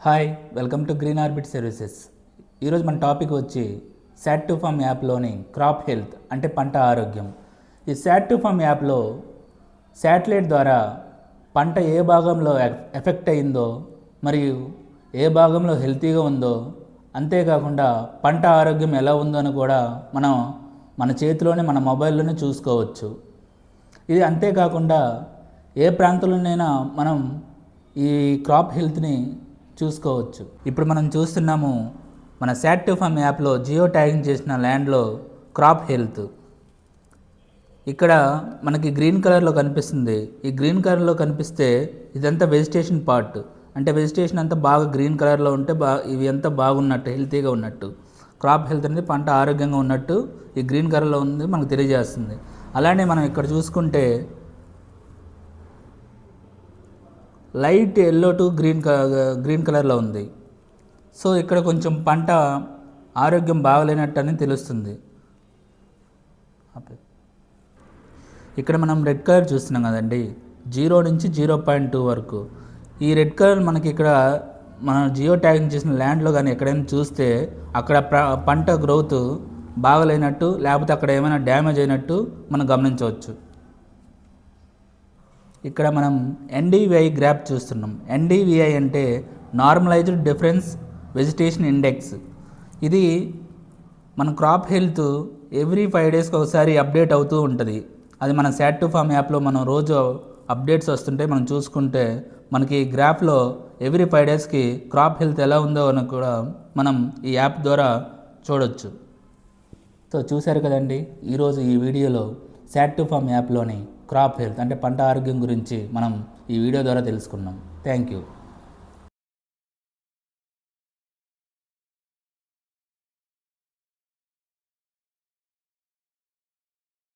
Hi, welcome to green orbit services. ఈరోజు మన topic వచ్చి శాట్ టు ఫార్మ్ యాప్లోని క్రాప్ హెల్త్ అంటే పంట ఆరోగ్యం. ఈ శాట్ టు ఫార్మ్ యాప్లో శాటిలైట్ ద్వారా పంట ఏ భాగంలో ఎఫెక్ట్ అయిందో మరియు ఏ భాగంలో హెల్తీగా ఉందో, అంతేకాకుండా పంట ఆరోగ్యం ఎలా ఉందో అని కూడా మనం మన చేతిలోనే మన మొబైల్లోనే చూసుకోవచ్చు. ఇది అంతేకాకుండా ఏ ప్రాంతంలోనైనా మనం ఈ క్రాప్ హెల్త్ని చూసుకోవచ్చు. ఇప్పుడు మనం చూస్తున్నాము మన శాట్ టు ఫార్మ్ యాప్లో జియో ట్యాగింగ్ చేసిన ల్యాండ్లో క్రాప్ హెల్త్. ఇక్కడ మనకి గ్రీన్ కలర్లో కనిపిస్తుంది. ఈ గ్రీన్ కలర్లో కనిపిస్తే ఇదంతా వెజిటేషన్ పార్ట్, అంటే వెజిటేషన్ అంతా బాగా గ్రీన్ కలర్లో ఉంటే ఇవి అంతా బాగున్నట్టు, హెల్తీగా ఉన్నట్టు. క్రాప్ హెల్త్ అనేది పంట ఆరోగ్యంగా ఉన్నట్టు ఈ గ్రీన్ కలర్లో ఉంది మనకు తెలియజేస్తుంది. అలానే మనం ఇక్కడ చూసుకుంటే లైట్ ఎల్లో టు గ్రీన్ కలర్లో ఉంది. సో ఇక్కడ కొంచెం పంట ఆరోగ్యం బాగలేనట్టు అని తెలుస్తుంది. ఇక్కడ మనం రెడ్ కలర్ చూస్తున్నాం కదండి, 0 నుంచి 0.2 వరకు. ఈ రెడ్ కలర్ మనకి ఇక్కడ మనం జియో ట్యాగింగ్ చేసిన ల్యాండ్లో కానీ ఎక్కడైనా చూస్తే అక్కడ పంట గ్రోత్ బాగలేనట్టు, లేకపోతే అక్కడ ఏమైనా డ్యామేజ్ అయినట్టు మనం గమనించవచ్చు. ఇక్కడ మనం ఎన్డివిఐ గ్రాఫ్ చూస్తున్నాం. ఎన్డివిఐ అంటే నార్మలైజ్డ్ డిఫరెన్స్ వెజిటేషన్ ఇండెక్స్. ఇది మన క్రాప్ హెల్త్ ఎవ్రీ 5 డేస్కి ఒకసారి అప్డేట్ అవుతూ ఉంటుంది. అది మన శాట్ టు ఫార్మ్ యాప్లో మనం రోజు అప్డేట్స్ వస్తుంటే మనం చూసుకుంటే మనకి గ్రాఫ్లో ఎవ్రీ 5 డేస్కి క్రాప్ హెల్త్ ఎలా ఉందో అని కూడా మనం ఈ యాప్ ద్వారా చూడొచ్చు. సో చూశారు కదండి, ఈరోజు ఈ వీడియోలో శాట్ టు ఫార్మ్ యాప్లోని క్రాప్ హెల్త్ అంటే పంట ఆరోగ్యం గురించి మనం ఈ వీడియో ద్వారా తెలుసుకున్నాం. Thank you.